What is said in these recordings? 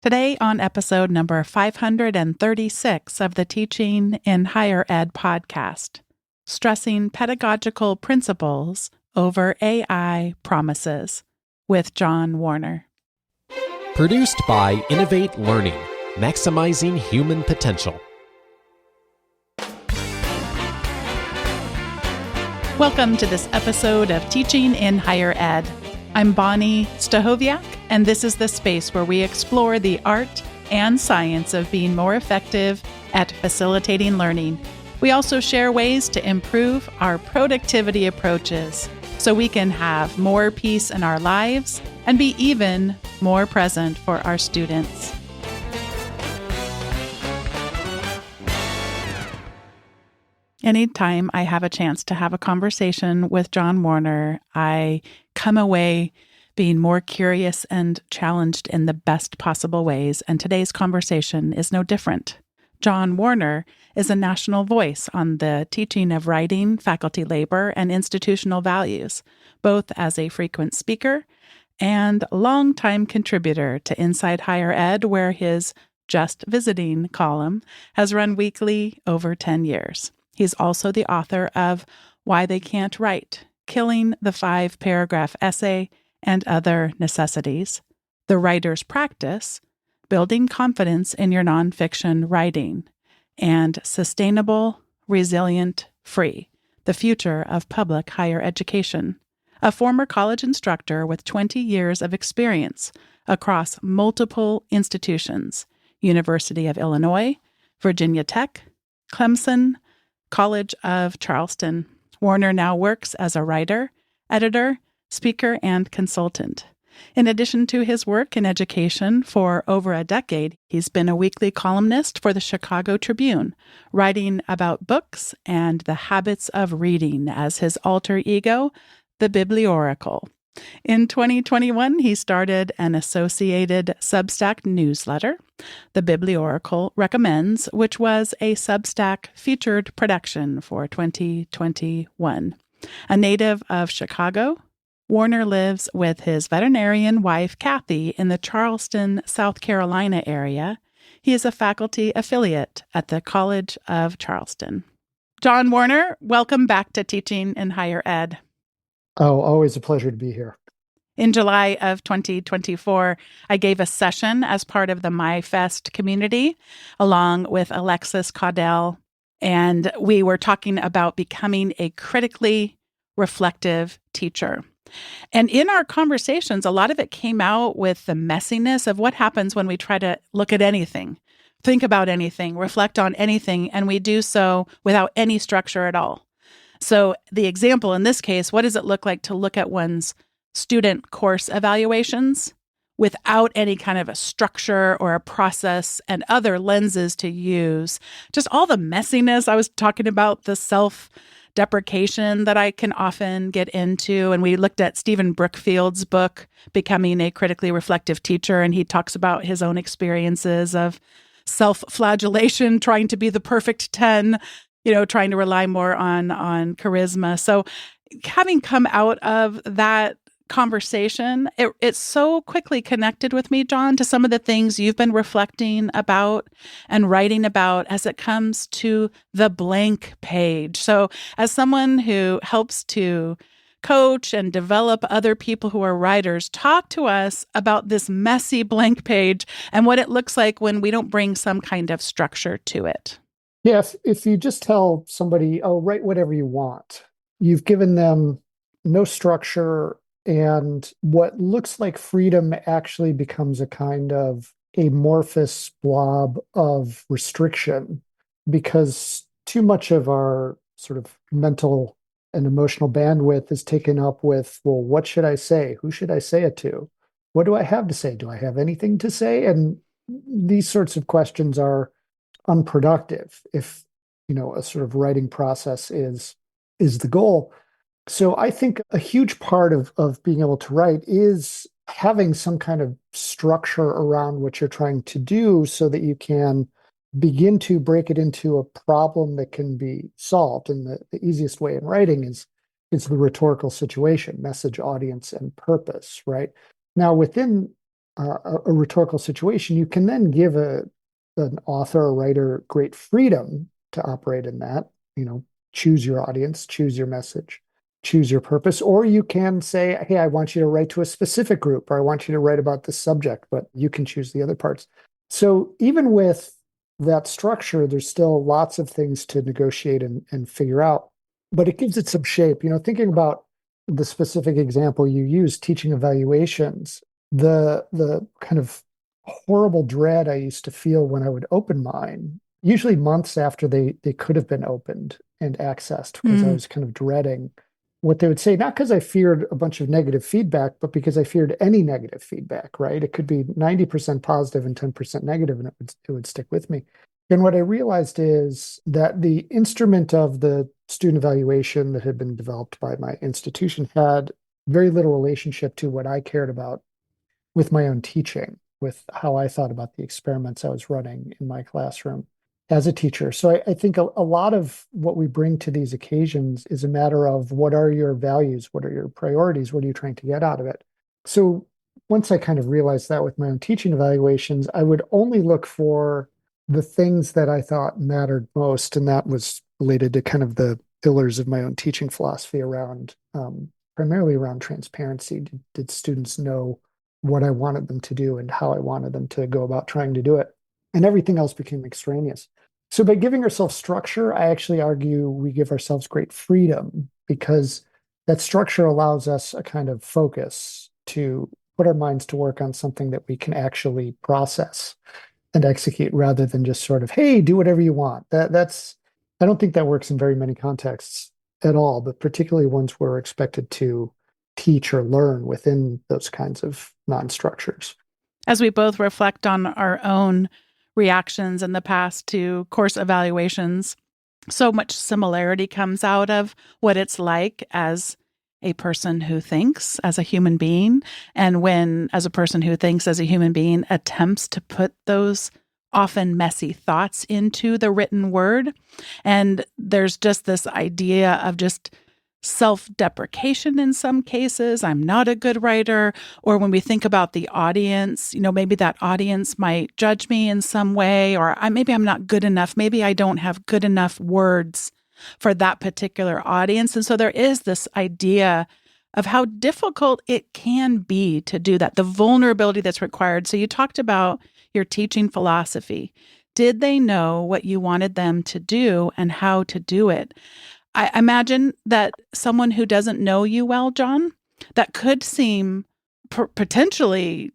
Today, on episode number 536 of the Teaching in Higher Ed podcast, stressing pedagogical principles over AI promises with John Warner. Produced by Innovate Learning, maximizing human potential. Welcome to this episode of Teaching in Higher Ed. I'm Bonnie Stahoviak, and this is the space where we explore the art and science of being more effective at facilitating learning. We also share ways to improve our productivity approaches so we can have more peace in our lives and be even more present for our students. Anytime I have a chance to have a conversation with John Warner, I come away being more curious and challenged in the best possible ways, and today's conversation is no different. John Warner is a national voice on the teaching of writing, faculty labor, and institutional values, both as a frequent speaker and longtime contributor to Inside Higher Ed, where his Just Visiting column has run weekly over 10 years. He's also the author of Why They Can't Write, Killing the 5-Paragraph Essay and Other Necessities, The Writer's Practice, Building Confidence in Your Nonfiction Writing, and Sustainable, Resilient, Free, The Future of Public Higher Education. A former college instructor with 20 years of experience across multiple institutions, University of Illinois, Virginia Tech, Clemson, College of Charleston. Warner now works as a writer, editor, speaker, and consultant. In addition to his work in education for over a decade, he's been a weekly columnist for the Chicago Tribune, writing about books and the habits of reading as his alter ego, the Biblioracle. In 2021, he started an associated Substack newsletter, The Biblioracle Recommends, which was a Substack featured production for 2021. A native of Chicago, Warner lives with his veterinarian wife, Kathy, in the Charleston, South Carolina area. He is a faculty affiliate at the College of Charleston. John Warner, welcome back to Teaching in Higher Ed. Oh, always a pleasure to be here. In July of 2024, I gave a session as part of the MyFest community along with Alexis Caudell, and we were talking about becoming a critically reflective teacher. And in our conversations, a lot of it came out with the messiness of what happens when we try to look at anything, think about anything, reflect on anything, and we do so without any structure at all. So the example in this case, what does it look like to look at one's student course evaluations without any kind of a structure or a process and other lenses to use? Just all the messiness. I was talking about the self-deprecation that I can often get into. And we looked at Stephen Brookfield's book, Becoming a Critically Reflective Teacher, and he talks about his own experiences of self-flagellation, trying to be the perfect 10, trying to rely more on charisma. So having come out of that conversation, it so quickly connected with me, John, to some of the things you've been reflecting about and writing about as it comes to the blank page. So as someone who helps to coach and develop other people who are writers, talk to us about this messy blank page and what it looks like when we don't bring some kind of structure to it. Yeah, if you just tell somebody, oh, write whatever you want, you've given them no structure, and what looks like freedom actually becomes a kind of amorphous blob of restriction, because too much of our sort of mental and emotional bandwidth is taken up with, well, what should I say? Who should I say it to? What do I have to say? Do I have anything to say? And these sorts of questions are unproductive if a sort of writing process is the goal. So I think a huge part of being able to write is having some kind of structure around what you're trying to do so that you can begin to break it into a problem that can be solved. And the easiest way in writing is the rhetorical situation, message, audience, and purpose, right? Now, within a rhetorical situation, you can then give an author or writer great freedom to operate in that, you know, choose your audience, choose your message, choose your purpose, or you can say, hey, I want you to write to a specific group, or I want you to write about this subject, but you can choose the other parts. So even with that structure, there's still lots of things to negotiate and figure out, but it gives it some shape. You know, thinking about the specific example you use, teaching evaluations, the kind of horrible dread I used to feel when I would open mine, usually months after they could have been opened and accessed, because I Mm. was kind of dreading what they would say, not because I feared a bunch of negative feedback, but because I feared any negative feedback, right? It could be 90% positive and 10% negative, and it would stick with me. And what I realized is that the instrument of the student evaluation that had been developed by my institution had very little relationship to what I cared about with my own teaching, with how I thought about the experiments I was running in my classroom as a teacher. So I think a lot of what we bring to these occasions is a matter of what are your values? What are your priorities? What are you trying to get out of it? So once I kind of realized that with my own teaching evaluations, I would only look for the things that I thought mattered most. And that was related to kind of the pillars of my own teaching philosophy around primarily around transparency. Did students know what I wanted them to do and how I wanted them to go about trying to do it? And everything else became extraneous. So by giving ourselves structure, I actually argue we give ourselves great freedom, because that structure allows us a kind of focus to put our minds to work on something that we can actually process and execute, rather than just sort of, hey, do whatever you want. That's I don't think that works in very many contexts at all, but particularly ones where we're expected to teach or learn within those kinds of non-structures. As we both reflect on our own reactions in the past to course evaluations, so much similarity comes out of what it's like as a person who thinks as a human being. And when, as a person who thinks as a human being, attempts to put those often messy thoughts into the written word. And there's just this idea of just self-deprecation in some cases. I'm not a good writer. Or when we think about the audience, maybe that audience might judge me in some way, or maybe I'm not good enough. Maybe I don't have good enough words for that particular audience. And so there is this idea of how difficult it can be to do that, the vulnerability that's required. So you talked about your teaching philosophy. Did they know what you wanted them to do and how to do it? I imagine that someone who doesn't know you well, John, that could seem potentially,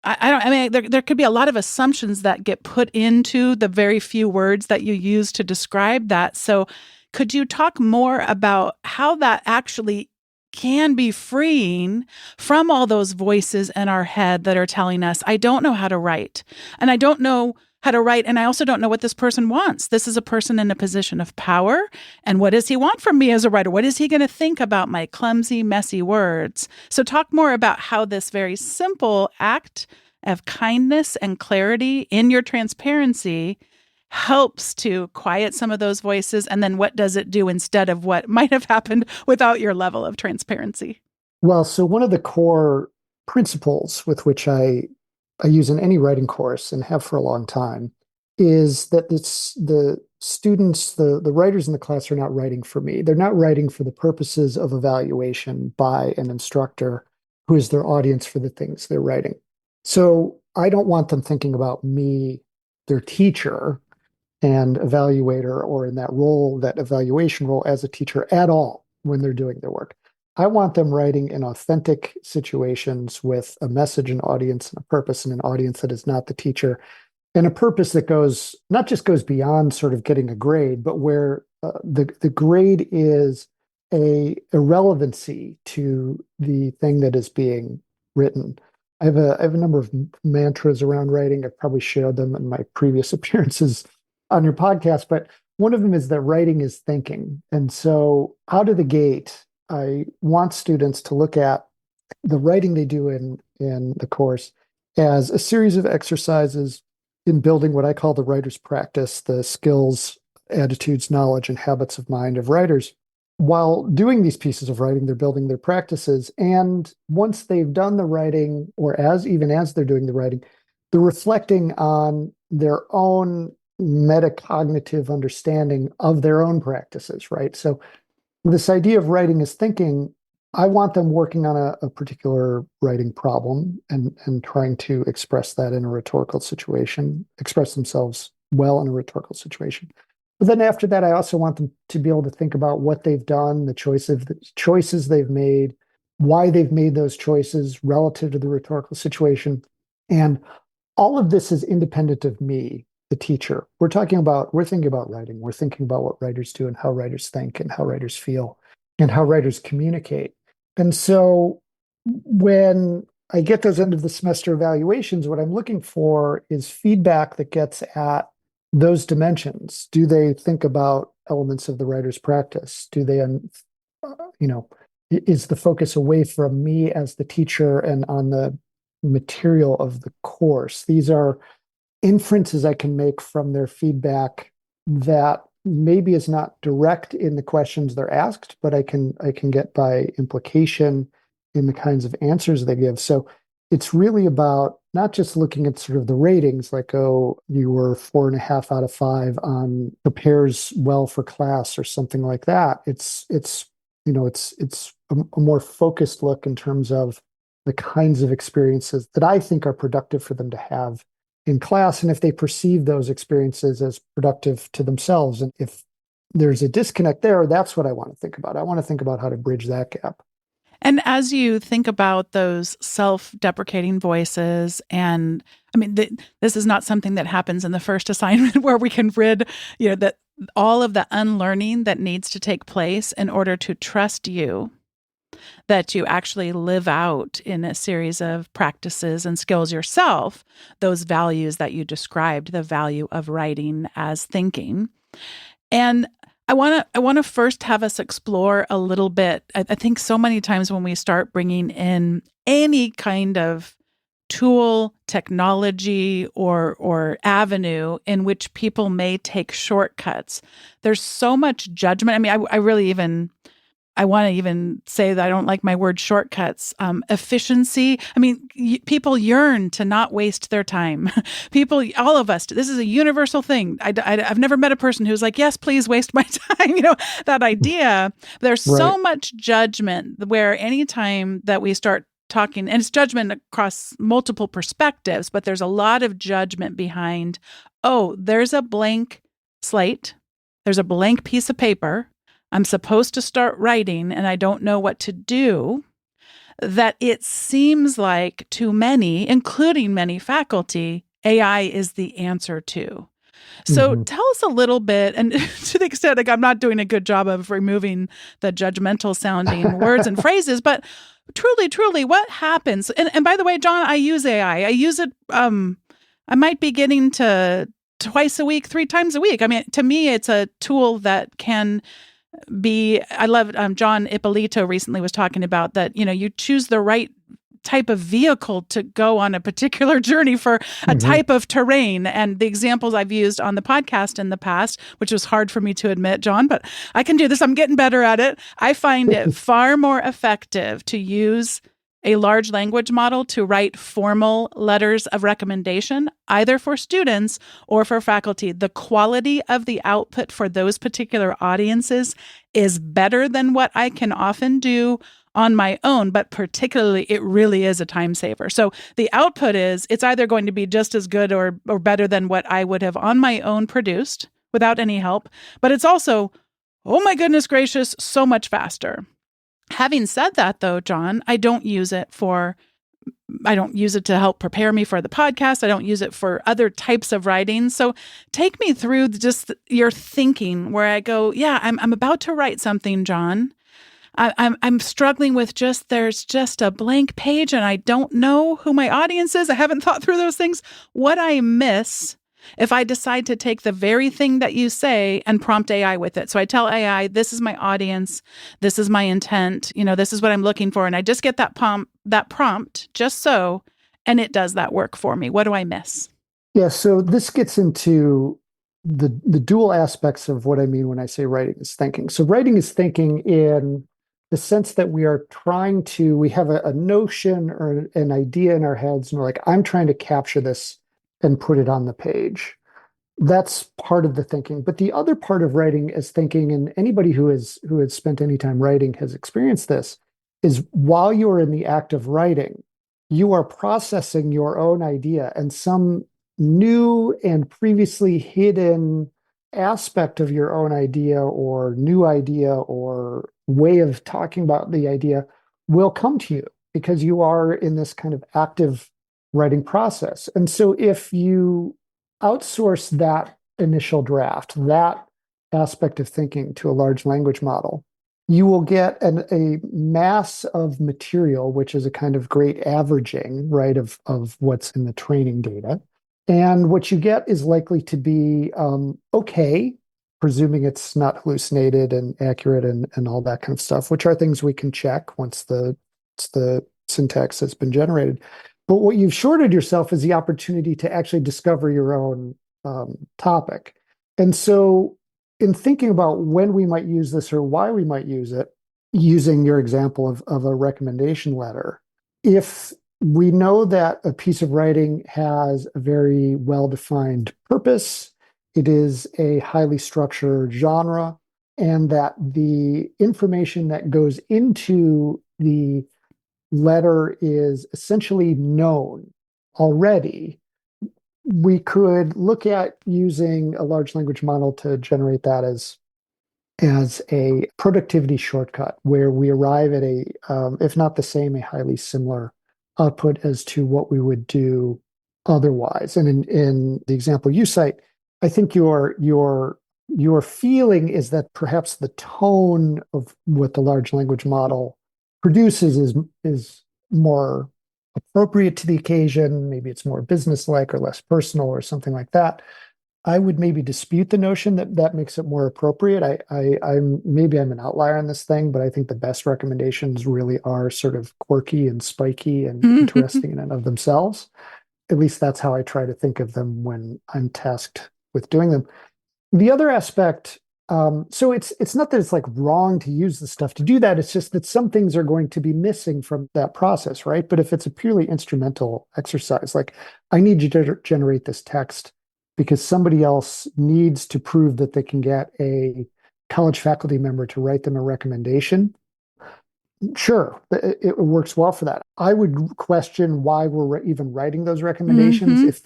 there could be a lot of assumptions that get put into the very few words that you use to describe that. So could you talk more about how that actually can be freeing from all those voices in our head that are telling us, I don't know how to write, and I don't know how to write, and I also don't know what this person wants. This is a person in a position of power, and what does he want from me as a writer? What is he going to think about my clumsy, messy words? So talk more about how this very simple act of kindness and clarity in your transparency helps to quiet some of those voices, and then what does it do instead of what might have happened without your level of transparency? Well, so one of the core principles with which I use in any writing course and have for a long time is that the students, the writers in the class are not writing for me. They're not writing for the purposes of evaluation by an instructor who is their audience for the things they're writing. So I don't want them thinking about me, their teacher and evaluator, or in that role, that evaluation role as a teacher at all when they're doing their work. I want them writing in authentic situations with a message, an audience, and a purpose, and an audience that is not the teacher, and a purpose that goes not just goes beyond sort of getting a grade, but where the grade is a irrelevancy to the thing that is being written. I have a number of mantras around writing. I've probably shared them in my previous appearances on your podcast, but one of them is that writing is thinking. And so out of the gate, I want students to look at the writing they do in the course as a series of exercises in building what I call the writer's practice, the skills, attitudes, knowledge, and habits of mind of writers, while doing these pieces of writing, they're building their practices. And once they've done the writing, or even as they're doing the writing, they're reflecting on their own metacognitive understanding of their own practices, right? So this idea of writing is thinking. I want them working on a particular writing problem and trying to express that in a rhetorical situation, express themselves well in a rhetorical situation. But then after that, I also want them to be able to think about what they've done, the choices they've made, why they've made those choices relative to the rhetorical situation. And all of this is independent of me, the teacher. We're thinking about writing. We're thinking about what writers do and how writers think and how writers feel and how writers communicate. And so when I get those end of the semester evaluations, what I'm looking for is feedback that gets at those dimensions. Do they think about elements of the writer's practice? Do they, is the focus away from me as the teacher and on the material of the course? These are inferences I can make from their feedback that maybe is not direct in the questions they're asked, but I can get by implication in the kinds of answers they give. So it's really about not just looking at sort of the ratings, like, oh, you were 4.5 out of 5 on prepares well for class or something like that. It's a more focused look in terms of the kinds of experiences that I think are productive for them to have in class, and if they perceive those experiences as productive to themselves. And if there's a disconnect there, that's what I want to think about. I want to think about how to bridge that gap. And as you think about those self-deprecating voices, and I mean, this is not something that happens in the first assignment where we can rid, that all of the unlearning that needs to take place in order to trust you, that you actually live out in a series of practices and skills yourself, those values that you described, the value of writing as thinking. And I want to first have us explore a little bit. I think so many times when we start bringing in any kind of tool, technology, or avenue in which people may take shortcuts, there's so much judgment. I mean, I want to even say that I don't like my word shortcuts. Efficiency. I mean, people yearn to not waste their time. All of us, this is a universal thing. I've never met a person who's like, yes, please waste my time. That idea. There's so much judgment where anytime that we start talking, and it's judgment across multiple perspectives, but there's a lot of judgment behind, oh, there's a blank slate. There's a blank piece of paper. I'm supposed to start writing and I don't know what to do, that it seems like to many, including many faculty, AI is the answer to. So tell us a little bit, and to the extent, like, I'm not doing a good job of removing the judgmental sounding words and phrases, but truly, what happens? And by the way, John, I use AI. I use it, I might be getting to twice a week, 3 times a week. I mean, to me, it's a tool that can I love, John Ippolito recently was talking about that, you choose the right type of vehicle to go on a particular journey for a type of terrain. And the examples I've used on the podcast in the past, which was hard for me to admit, John, but I can do this. I'm getting better at it. I find it far more effective to use a large language model to write formal letters of recommendation, either for students or for faculty. The quality of the output for those particular audiences is better than what I can often do on my own, but particularly it really is a time saver. So the output it's either going to be just as good or better than what I would have on my own produced without any help, but it's also, oh my goodness gracious, so much faster. Having said that, though, John, I don't use it to help prepare me for the podcast. I don't use it for other types of writing. So take me through just your thinking where I go, yeah, I'm about to write something, John. I'm struggling with there's just a blank page and I don't know who my audience is. I haven't thought through those things. What I miss if I decide to take the very thing that you say and prompt AI with it. So I tell AI, this is my audience, this is my intent, this is what I'm looking for. And I just get that prompt just so, and it does that work for me. What do I miss? Yeah, so this gets into the dual aspects of what I mean when I say writing is thinking. So writing is thinking in the sense that we have a notion or an idea in our heads, and we're like, I'm trying to capture this and put it on the page. That's part of the thinking. But the other part of writing is thinking, and anybody who has spent any time writing has experienced this, is while you're in the act of writing, you are processing your own idea and some new and previously hidden aspect of your own idea or new idea or way of talking about the idea will come to you because you are in this kind of active writing process. And so if you outsource that initial draft, that aspect of thinking to a large language model, you will get a mass of material, which is a kind of great averaging, right, of what's in the training data. And what you get is likely to be okay, presuming it's not hallucinated and accurate and all that kind of stuff, which are things we can check once the syntax has been generated. But what you've shorted yourself is the opportunity to actually discover your own topic. And so, in thinking about when we might use this or why we might use it, using your example of a recommendation letter, if we know that a piece of writing has a very well-defined purpose, it is a highly structured genre, and that the information that goes into the letter is essentially known already, we could look at using a large language model to generate that as a productivity shortcut where we arrive at if not the same, a highly similar output as to what we would do otherwise. And in the example you cite, I think your feeling is that perhaps the tone of what the large language model produces is more appropriate to the occasion. Maybe it's more businesslike or less personal or something like that. I would maybe dispute the notion that that makes it more appropriate. I'm maybe I'm an outlier on this thing, but I think the best recommendations really are sort of quirky and spiky and interesting in and of themselves. At least that's how I try to think of them when I'm tasked with doing them. The other aspect, so it's not that it's like wrong to use the stuff to do that. It's just that some things are going to be missing from that process, right? But if it's a purely instrumental exercise, like I need you to generate this text because somebody else needs to prove that they can get a college faculty member to write them a recommendation. Sure, it works well for that. I would question why we're even writing those recommendations if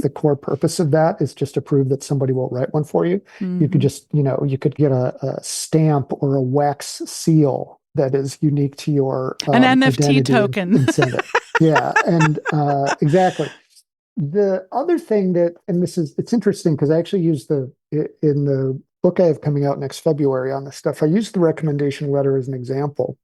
the core purpose of that is just to prove that somebody will write one for you. You could just, you could get a stamp or a wax seal that is unique to your An NFT identity token. and send it. Yeah, and exactly. The other thing and it's interesting because I actually use in the book I have coming out next February on this stuff, I use the recommendation letter as an example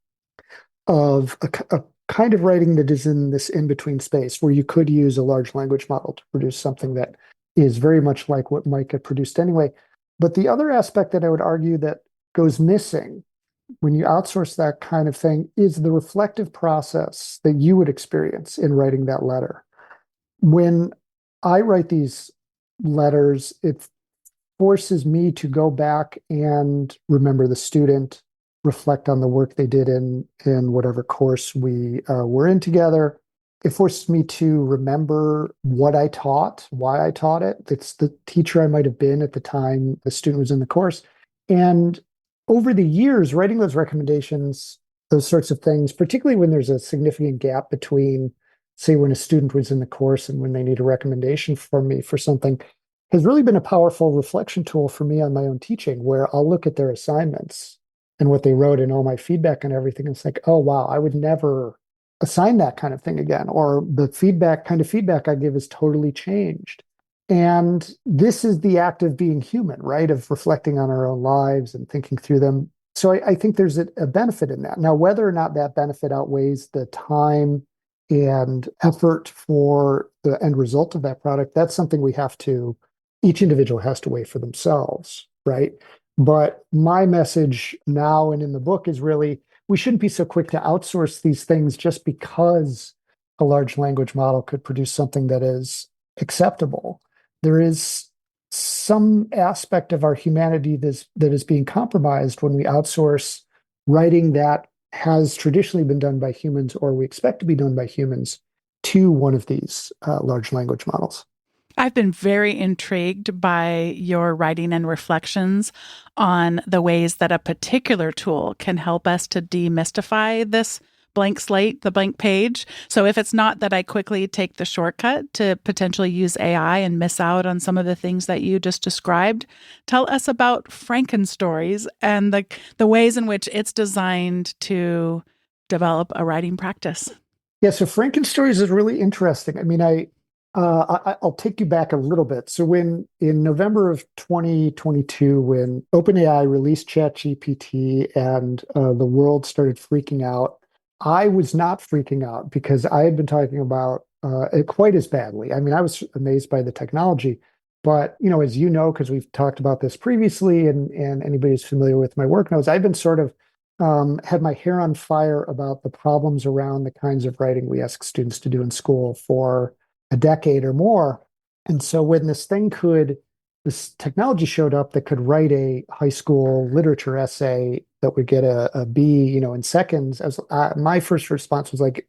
of a kind of writing that is in this in-between space where you could use a large language model to produce something that is very much like what might get produced anyway. But the other aspect that I would argue that goes missing when you outsource that kind of thing is the reflective process that you would experience in writing that letter. When I write these letters, it forces me to go back and remember the student, reflect on the work they did in whatever course we were in together. It forces me to remember what I taught, why I taught it. It's the teacher I might have been at the time the student was in the course. And over the years, writing those recommendations, those sorts of things, particularly when there's a significant gap between, say, when a student was in the course and when they need a recommendation from me for something, has really been a powerful reflection tool for me on my own teaching, where I'll look at their assignments and what they wrote and all my feedback and everything. And it's like, oh, wow, I would never assign that kind of thing again. Or the kind of feedback I give is totally changed. And this is the act of being human, right? Of reflecting on our own lives and thinking through them. So I think there's a benefit in that. Now, whether or not that benefit outweighs the time and effort for the end result of that product, that's something each individual has to weigh for themselves, right? But my message now and in the book is really, we shouldn't be so quick to outsource these things just because a large language model could produce something that is acceptable. There is some aspect of our humanity that is being compromised when we outsource writing that has traditionally been done by humans or we expect to be done by humans to one of these large language models. I've been very intrigued by your writing and reflections on the ways that a particular tool can help us to demystify this blank slate, the blank page. So if it's not that I quickly take the shortcut to potentially use AI and miss out on some of the things that you just described, tell us about Frankenstories and the ways in which it's designed to develop a writing practice. Yeah, so Frankenstories is really interesting. I mean, I'll take you back a little bit. So when in November of 2022, when OpenAI released ChatGPT and the world started freaking out, I was not freaking out because I had been talking about it quite as badly. I mean, I was amazed by the technology, but as you know, because we've talked about this previously, and anybody who's familiar with my work knows, I've been sort of had my hair on fire about the problems around the kinds of writing we ask students to do in school for a decade or more. And so when this technology showed up that could write a high school literature essay that would get a B, in seconds, my first response was like,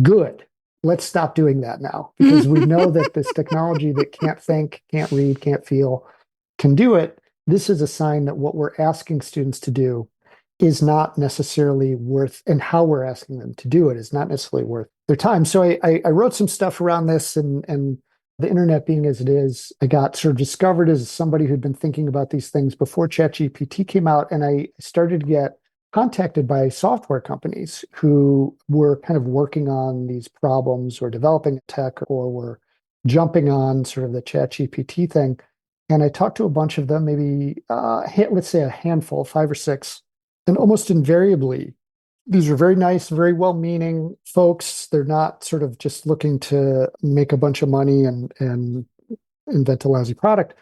good, let's stop doing that now because we know that this technology that can't think, can't read, can't feel can do it. This is a sign that what we're asking students to do is not necessarily worth, and how we're asking them to do it is not necessarily worth their time. So I wrote some stuff around this, and the internet being as it is, I got sort of discovered as somebody who'd been thinking about these things before ChatGPT came out, and I started to get contacted by software companies who were kind of working on these problems or developing tech or were jumping on sort of the ChatGPT thing. And I talked to a bunch of them, maybe let's say a handful, five or six. And almost invariably, these are very nice, very well-meaning folks. They're not sort of just looking to make a bunch of money and invent a lousy product.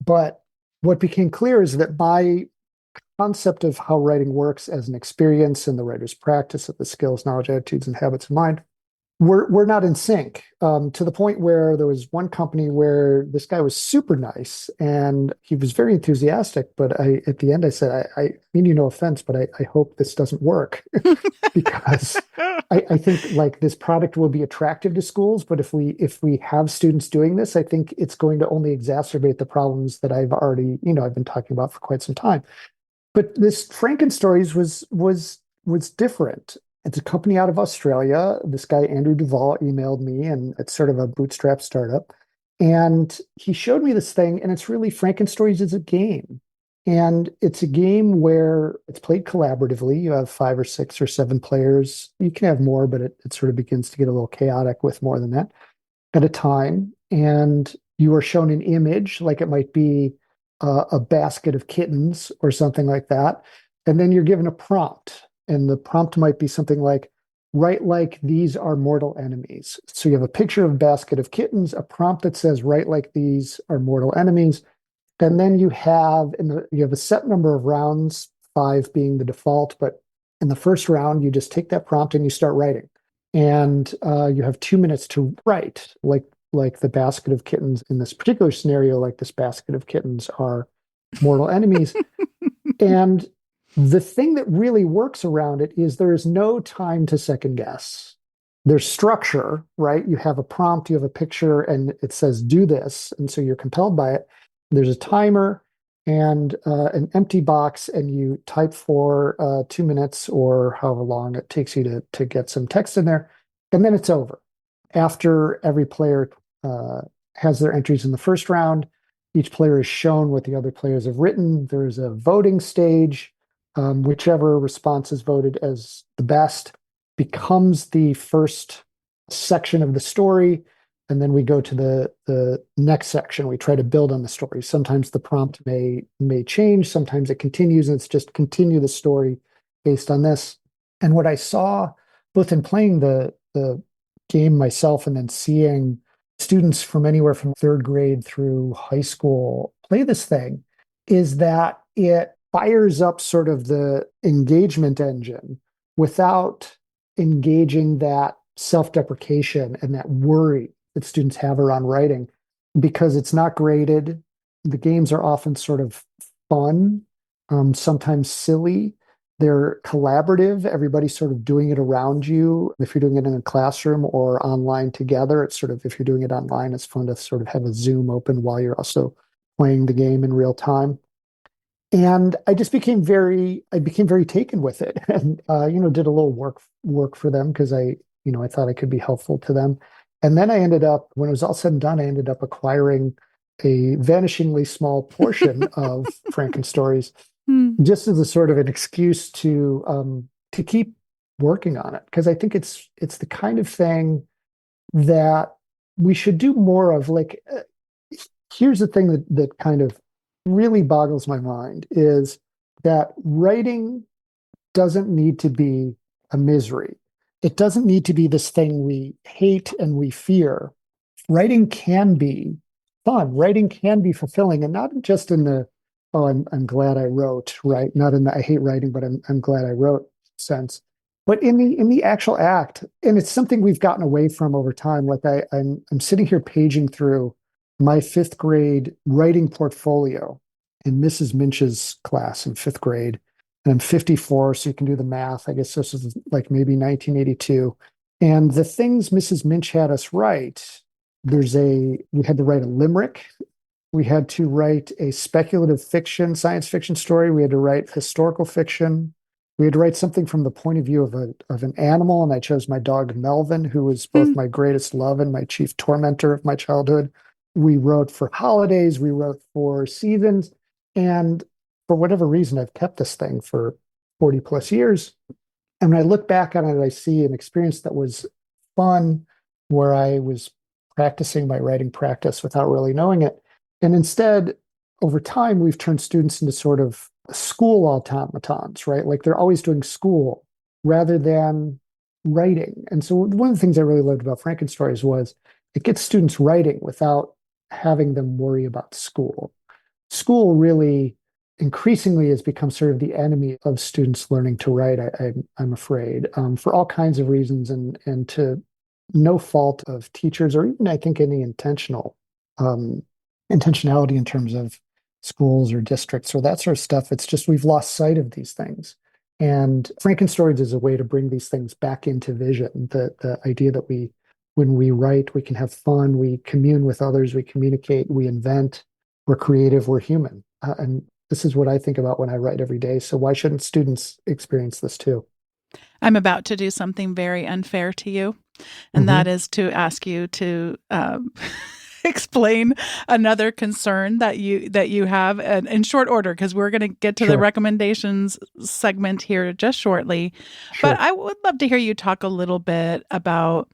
But what became clear is that my concept of how writing works as an experience and the writer's practice of the skills, knowledge, attitudes, and habits of mind we're not in sync, to the point where there was one company where this guy was super nice and he was very enthusiastic. But at the end, I said, I mean you no offense, but I hope this doesn't work because I think like this product will be attractive to schools. But if we have students doing this, I think it's going to only exacerbate the problems that I've been talking about for quite some time. But this Frankenstories was different. It's a company out of Australia. This guy, Andrew Duvall, emailed me, and it's sort of a bootstrap startup. And he showed me this thing, and it's really Frankenstories is a game. And it's a game where it's played collaboratively. You have 5 or 6 or 7 players. You can have more, but it sort of begins to get a little chaotic with more than that at a time. And you are shown an image, like it might be a basket of kittens or something like that. And then you're given a prompt. And the prompt might be something like, write like these are mortal enemies. So you have a picture of a basket of kittens, a prompt that says, write like these are mortal enemies. And then you have a set number of rounds, 5 being the default. But in the first round, you just take that prompt and you start writing. And you have 2 minutes to write, like the basket of kittens in this particular scenario, like this basket of kittens are mortal enemies. And the thing that really works around it is there is no time to second guess. There's structure, right? You have a prompt, you have a picture, and it says do this. And so you're compelled by it. There's a timer and an empty box, and you type for 2 minutes or however long it takes you to get some text in there. And then it's over. After every player has their entries in the first round, each player is shown what the other players have written. There's a voting stage. Whichever response is voted as the best becomes the first section of the story. And then we go to the next section. We try to build on the story. Sometimes the prompt may change. Sometimes it continues, and it's just continue the story based on this. And what I saw, both in playing the game myself and then seeing students from anywhere from 3rd grade through high school play this thing, is that it fires up sort of the engagement engine without engaging that self-deprecation and that worry that students have around writing, because it's not graded. the games are often sort of fun, sometimes silly. They're collaborative. Everybody's sort of doing it around you. If you're doing it in a classroom or online together, it's sort of, if you're doing it online, it's fun to sort of have a Zoom open while you're also playing the game in real time. And I became very taken with it, and did a little work for them because I thought I could be helpful to them. And then I ended up, when it was all said and done, I ended up acquiring a vanishingly small portion of Frankenstories, Hmm. just as a sort of an excuse to keep working on it, because I think it's the kind of thing that we should do more of. Like, here's the thing that kind of really boggles my mind is that writing doesn't need to be a misery. It doesn't need to be this thing we hate and we fear. Writing can be fun. Writing can be fulfilling, and not just in the, oh, I'm glad I wrote, right? Not in the I hate writing, but I'm glad I wrote sense. But in the actual act, and it's something we've gotten away from over time. Like I'm sitting here paging through my fifth grade writing portfolio in Mrs. Minch's class in fifth grade. And I'm 54, so you can do the math. I guess this is like maybe 1982. And the things Mrs. Minch had us write, we had to write a limerick. We had to write a speculative fiction, science fiction story. We had to write historical fiction. We had to write something from the point of view of an animal, and I chose my dog Melvin, who was both Hmm. my greatest love and my chief tormentor of my childhood. We wrote for holidays, we wrote for seasons, and for whatever reason, I've kept this thing for 40 plus years. And when I look back on it, I see an experience that was fun, where I was practicing my writing practice without really knowing it. And instead, over time, we've turned students into sort of school automatons, right? Like they're always doing school rather than writing. And so one of the things I really loved about Frankenstories was it gets students writing without having them worry about school. School really increasingly has become sort of the enemy of students learning to write, I'm afraid, for all kinds of reasons, and to no fault of teachers, or even I think any um, intentionality in terms of schools or districts or that sort of stuff. It's just we've lost sight of these things. And Frankenstories is a way to bring these things back into vision. The idea that when we write, we can have fun, we commune with others, we communicate, we invent, we're creative, we're human. And this is what I think about when I write every day. So why shouldn't students experience this too? I'm about to do something very unfair to you, and that Hmm. is to ask you to explain another concern that you have in short order, because we're going to get to the Sure, recommendations segment here just shortly. But sure. I would love to hear you talk a little bit about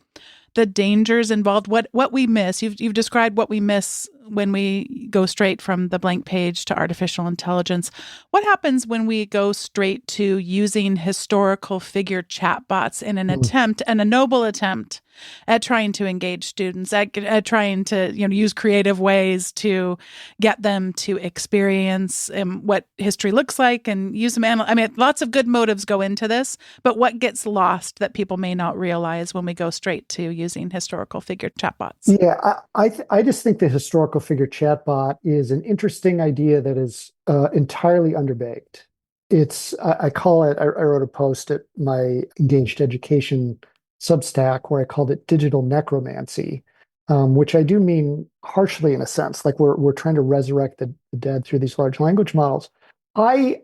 the dangers involved, what we miss. You've described what we miss when we go straight from the blank page to artificial intelligence. What happens when we go straight to using historical figure chatbots in an Mm. attempt, and a noble attempt, at trying to engage students, at trying to use creative ways to get them to experience what history looks like, and use them. I mean, lots of good motives go into this, but what gets lost that people may not realize when we go straight to using historical figure chatbots? Yeah, I just think the historical figure chatbot is an interesting idea that is entirely underbaked. I call it, I wrote a post at my Engaged Education Substack where I called it digital necromancy, which I do mean harshly in a sense, like we're trying to resurrect the dead through these large language models. I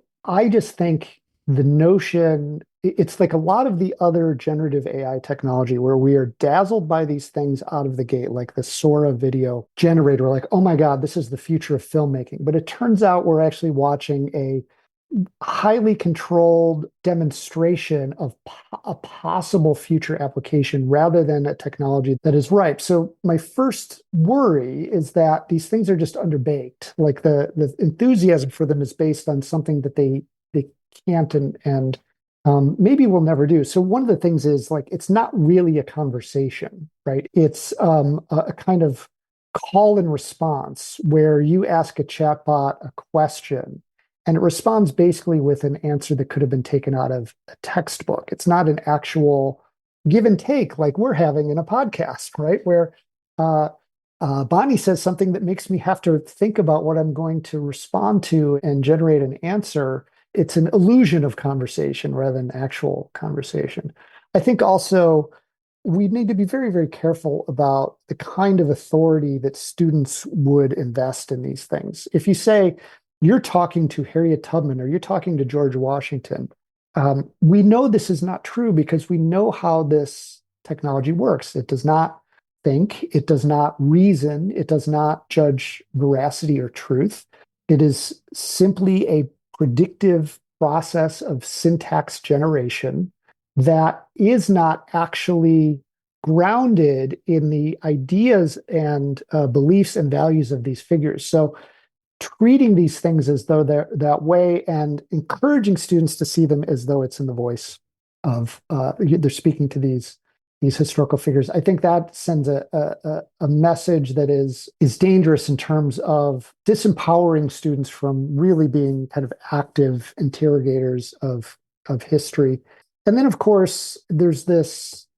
just think the notion, it's like a lot of the other generative AI technology where we are dazzled by these things out of the gate, like the Sora video generator, like, oh my God, this is the future of filmmaking. But it turns out we're actually watching a highly controlled demonstration of a possible future application rather than a technology that is ripe. So my first worry is that these things are just underbaked. Like the enthusiasm for them is based on something that they can't and maybe will never do. So one of the things is like it's not really a conversation, right? It's a kind of call and response where you ask a chatbot a question and it responds basically with an answer that could have been taken out of a textbook. It's not an actual give and take like we're having in a podcast, right? Where uh, Bonnie says something that makes me have to think about what I'm going to respond to and generate an answer. It's an illusion of conversation rather than actual conversation. I think also we need to be very, very careful about the kind of authority that students would invest in these things. If you say you're talking to Harriet Tubman or you're talking to George Washington, we know this is not true because we know how this technology works. It does not think, it does not reason, it does not judge veracity or truth. It is simply a predictive process of syntax generation that is not actually grounded in the ideas and beliefs and values of these figures. So treating these things as though they're that way and encouraging students to see them as though it's in the voice of they're speaking to these historical figures. I think that sends a message that is dangerous in terms of disempowering students from really being kind of active interrogators of history. And then, of course, there's this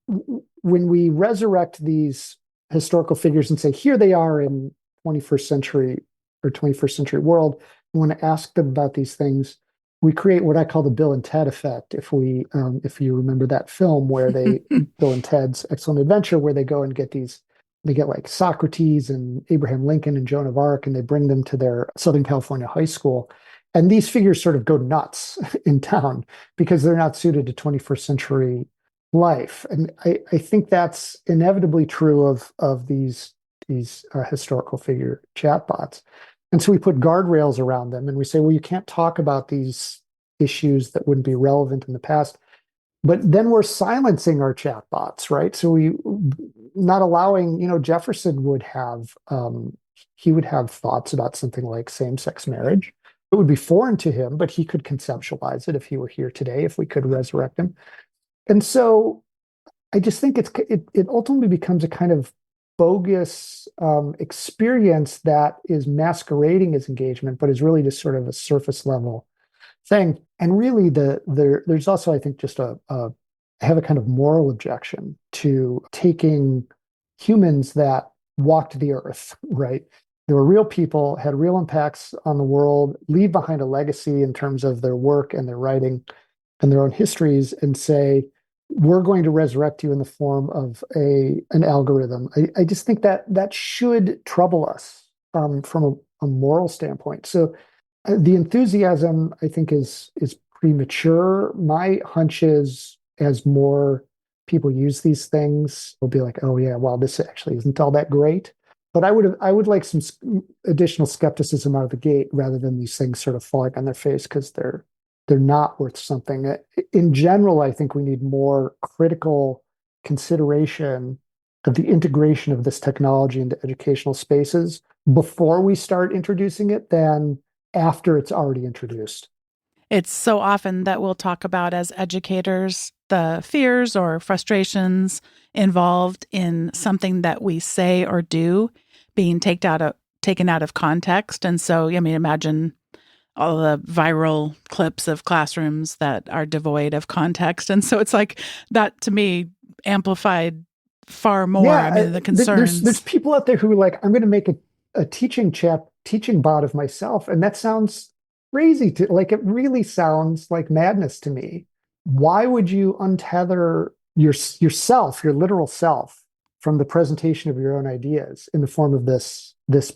when we resurrect these historical figures and say, here they are in 21st century or 21st century world, we want to ask them about these things. We create what I call the Bill and Ted effect. If you remember that film where they Bill and Ted's Excellent Adventure, where they go and they get like Socrates and Abraham Lincoln and Joan of Arc, and they bring them to their Southern California high school. And these figures sort of go nuts in town because they're not suited to 21st century life. And I think that's inevitably true of these historical figure chatbots. And so we put guardrails around them and we say, well, you can't talk about these issues that wouldn't be relevant in the past. But then we're silencing our chatbots, right? So we not allowing, Jefferson would have he would have thoughts about something like same-sex marriage. It would be foreign to him, but he could conceptualize it if he were here today, if we could resurrect him. And so I just think it ultimately becomes a kind of bogus experience that is masquerading as engagement, but is really just sort of a surface level thing. And really, there's also, I think, just I have a kind of moral objection to taking humans that walked the earth, right? They were real people, had real impacts on the world, leave behind a legacy in terms of their work and their writing and their own histories, and say, we're going to resurrect you in the form of an algorithm. I just think that should trouble us from a moral standpoint. So the enthusiasm, I think, is premature. My hunch is as more people use these things, they'll be like, oh yeah, well, this actually isn't all that great. But I would like some additional skepticism out of the gate rather than these things sort of falling on their face because they're not worth something. In general, I think we need more critical consideration of the integration of this technology into educational spaces before we start introducing it than after it's already introduced. It's so often that we'll talk about as educators the fears or frustrations involved in something that we say or do being taken out of context. And so, imagine all the viral clips of classrooms that are devoid of context. And so it's like that, to me, amplified far more. Yeah, The concerns. there's people out there who are like, I'm going to make a teaching bot of myself. And that sounds crazy it really sounds like madness to me. Why would you untether yourself, your literal self, from the presentation of your own ideas in the form of this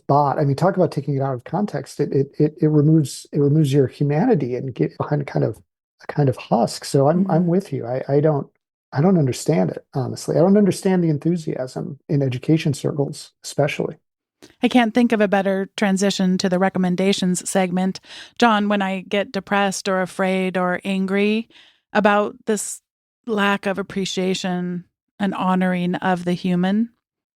bot? I mean, talk about taking it out of context. It removes your humanity and get behind a kind of husk. So I'm with you. I don't understand it, honestly. I don't understand the enthusiasm in education circles, especially. I can't think of a better transition to the recommendations segment. John, when I get depressed or afraid or angry about this lack of appreciation and honoring of the human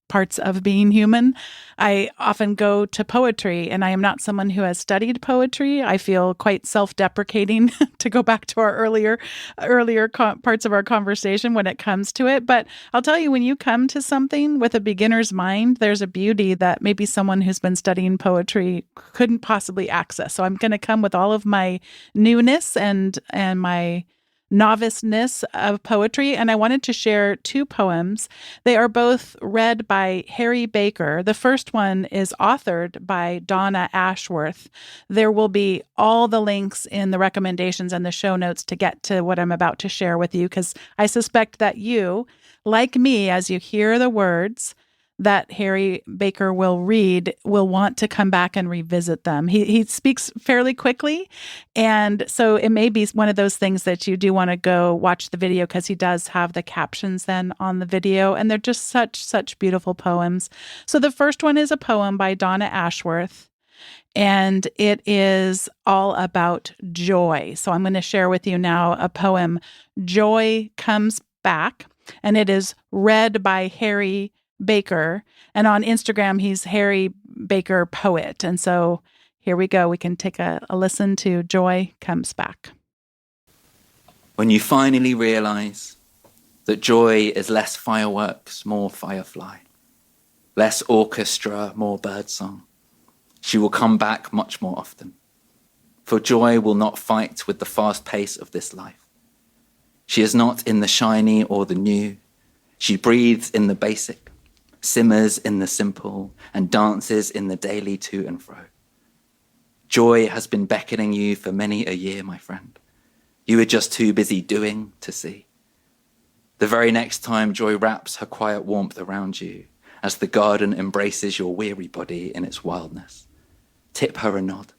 parts of being human, I often go to poetry, and I am not someone who has studied poetry. I feel quite self-deprecating to go back to our earlier parts of our conversation when it comes to it. But I'll tell you, when you come to something with a beginner's mind, there's a beauty that maybe someone who's been studying poetry couldn't possibly access. So I'm going to come with all of my newness and my noviceness of poetry, and I wanted to share two poems. They are both read by Harry Baker. The first one is authored by Donna Ashworth. There will be all the links in the recommendations and the show notes to get to what I'm about to share with you, because I suspect that you, like me, as you hear the words that Harry Baker will read, will want to come back and revisit them. He speaks fairly quickly, and so it may be one of those things that you do want to go watch the video, because he does have the captions then on the video, and they're just such beautiful poems. So the first one is a poem by Donna Ashworth, and it is all about joy. So I'm going to share with you now a poem, Joy Comes Back, and it is read by Harry Baker. And on Instagram, he's Harry Baker Poet. And so here we go. We can take a listen to Joy Comes Back. When you finally realize that joy is less fireworks, more firefly, less orchestra, more birdsong, she will come back much more often. For joy will not fight with the fast pace of this life. She is not in the shiny or the new. She breathes in the basic, simmers in the simple, and dances in the daily to and fro. Joy has been beckoning you for many a year, my friend. You were just too busy doing to see. The very next time joy wraps her quiet warmth around you, as the garden embraces your weary body in its wildness, tip her a nod.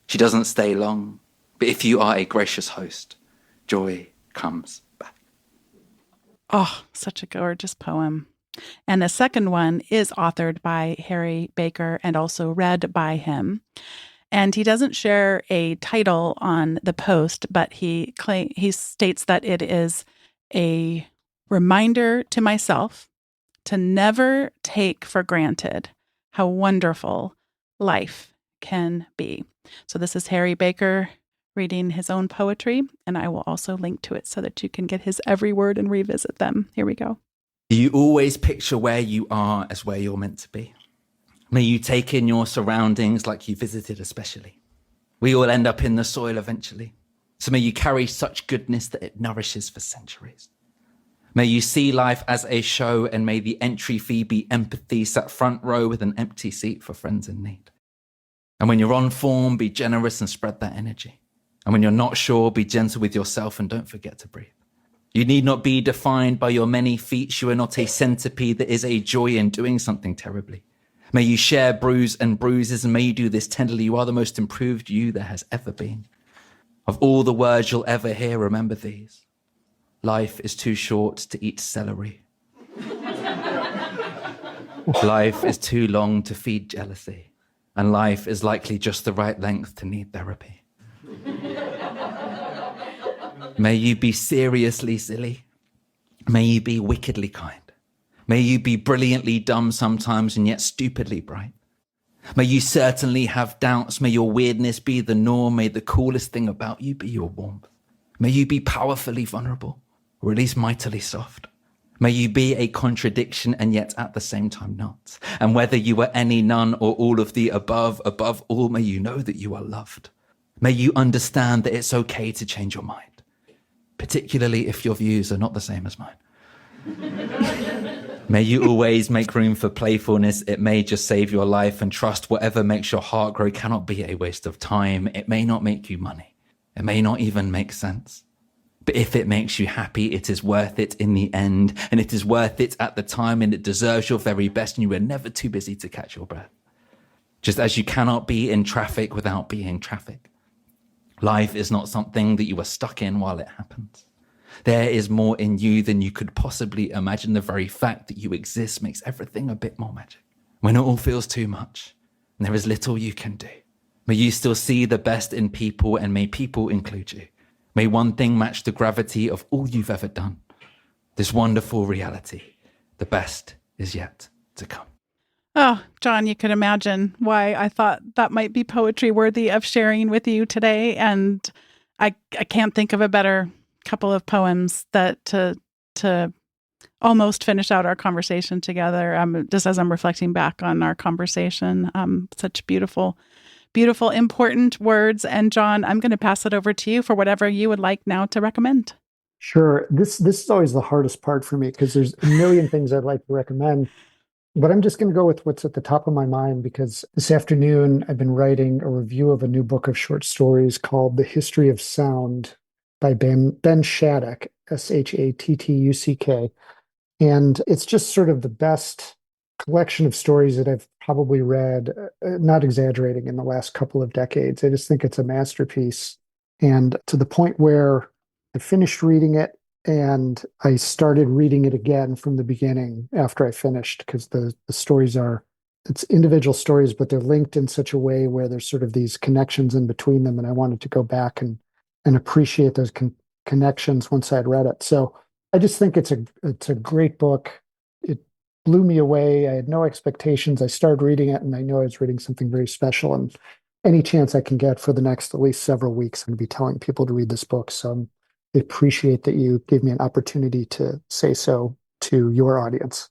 She doesn't stay long, but if you are a gracious host, joy comes back. Oh, such a gorgeous poem. And the second one is authored by Harry Baker and also read by him. And he doesn't share a title on the post, but he states that it is a reminder to myself to never take for granted how wonderful life can be. So this is Harry Baker reading his own poetry, and I will also link to it so that you can get his every word and revisit them. Here we go. You always picture where you are as where you're meant to be. May you take in your surroundings like you visited especially. We all end up in the soil eventually. So may you carry such goodness that it nourishes for centuries. May you see life as a show, and may the entry fee be empathy, sat front row with an empty seat for friends in need. And when you're on form, be generous and spread that energy. And when you're not sure, be gentle with yourself and don't forget to breathe. You need not be defined by your many feats. You are not a centipede. There is a joy in doing something terribly. May you share bruise and bruises, and may you do this tenderly. You are the most improved you there has ever been. Of all the words you'll ever hear, remember these. Life is too short to eat celery. Life is too long to feed jealousy. And life is likely just the right length to need therapy. May you be seriously silly. May you be wickedly kind. May you be brilliantly dumb sometimes and yet stupidly bright. May you certainly have doubts. May your weirdness be the norm. May the coolest thing about you be your warmth. May you be powerfully vulnerable, or at least mightily soft. May you be a contradiction and yet at the same time not. And whether you are any, none, or all of the above all, may you know that you are loved. May you understand that it's okay to change your mind, particularly if your views are not the same as mine. May you always make room for playfulness. It may just save your life, and trust whatever makes your heart grow cannot be a waste of time. It may not make you money. It may not even make sense. But if it makes you happy, it is worth it in the end, and it is worth it at the time, and it deserves your very best, and you are never too busy to catch your breath. Just as you cannot be in traffic without being traffic. Life is not something that you are stuck in while it happens. There is more in you than you could possibly imagine. The very fact that you exist makes everything a bit more magic. When it all feels too much, and there is little you can do, may you still see the best in people, and may people include you. May one thing match the gravity of all you've ever done. This wonderful reality, the best is yet to come. Oh, John, you could imagine why I thought that might be poetry worthy of sharing with you today. And I can't think of a better couple of poems that to almost finish out our conversation together. Just as I'm reflecting back on our conversation, such beautiful beautiful, important words. And John, I'm going to pass it over to you for whatever you would like now to recommend. Sure. This is always the hardest part for me because there's a million things I'd like to recommend. But I'm just going to go with what's at the top of my mind because this afternoon I've been writing a review of a new book of short stories called The History of Sound by Ben Shattuck, Shattuck. And it's just sort of the best collection of stories that I've probably read, not exaggerating, in the last couple of decades. I just think it's a masterpiece. And to the point where I finished reading it and I started reading it again from the beginning after I finished because the stories it's individual stories, but they're linked in such a way where there's sort of these connections in between them. And I wanted to go back and appreciate those connections once I'd read it. So I just think it's a great book. It blew me away. I had no expectations. I started reading it and I know I was reading something very special. And any chance I can get for the next at least several weeks, I'm going to be telling people to read this book. So I appreciate that you gave me an opportunity to say so to your audience.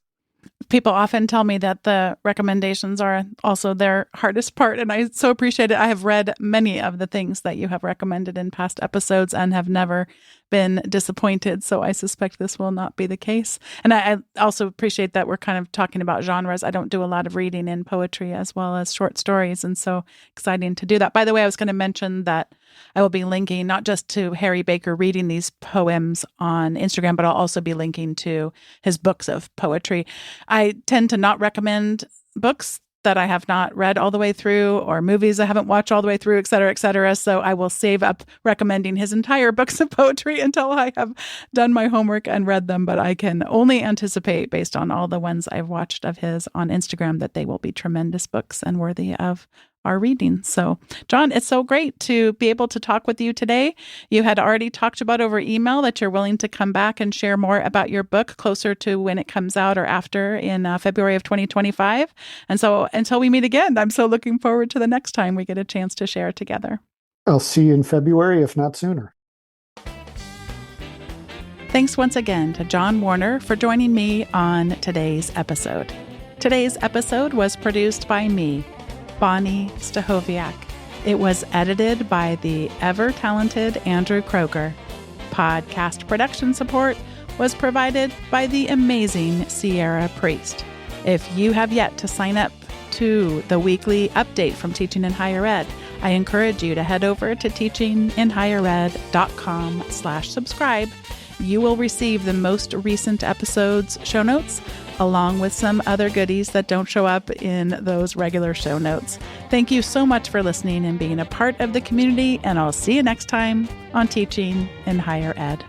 People often tell me that the recommendations are also their hardest part, and I so appreciate it. I have read many of the things that you have recommended in past episodes and have never been disappointed, so I suspect this will not be the case. And I also appreciate that we're kind of talking about genres. I don't do a lot of reading in poetry as well as short stories, and so exciting to do that. By the way, I was going to mention that I will be linking not just to Harry Baker reading these poems on Instagram, but I'll also be linking to his books of poetry. I tend to not recommend books that I have not read all the way through or movies I haven't watched all the way through, et cetera, et cetera. So I will save up recommending his entire books of poetry until I have done my homework and read them. But I can only anticipate, based on all the ones I've watched of his on Instagram, that they will be tremendous books and worthy of our reading. So, John, it's so great to be able to talk with you today. You had already talked about over email that you're willing to come back and share more about your book closer to when it comes out or after in February of 2025. And so until we meet again, I'm so looking forward to the next time we get a chance to share together. I'll see you in February, if not sooner. Thanks once again to John Warner for joining me on today's episode. Today's episode was produced by me, Bonnie Stachowiak. It was edited by the ever-talented Andrew Kroger. Podcast production support was provided by the amazing Sierra Priest. If you have yet to sign up to the weekly update from Teaching in Higher Ed, I encourage you to head over to teachinginhighered.com/subscribe. You will receive the most recent episodes' show notes, along with some other goodies that don't show up in those regular show notes. Thank you so much for listening and being a part of the community, and I'll see you next time on Teaching in Higher Ed.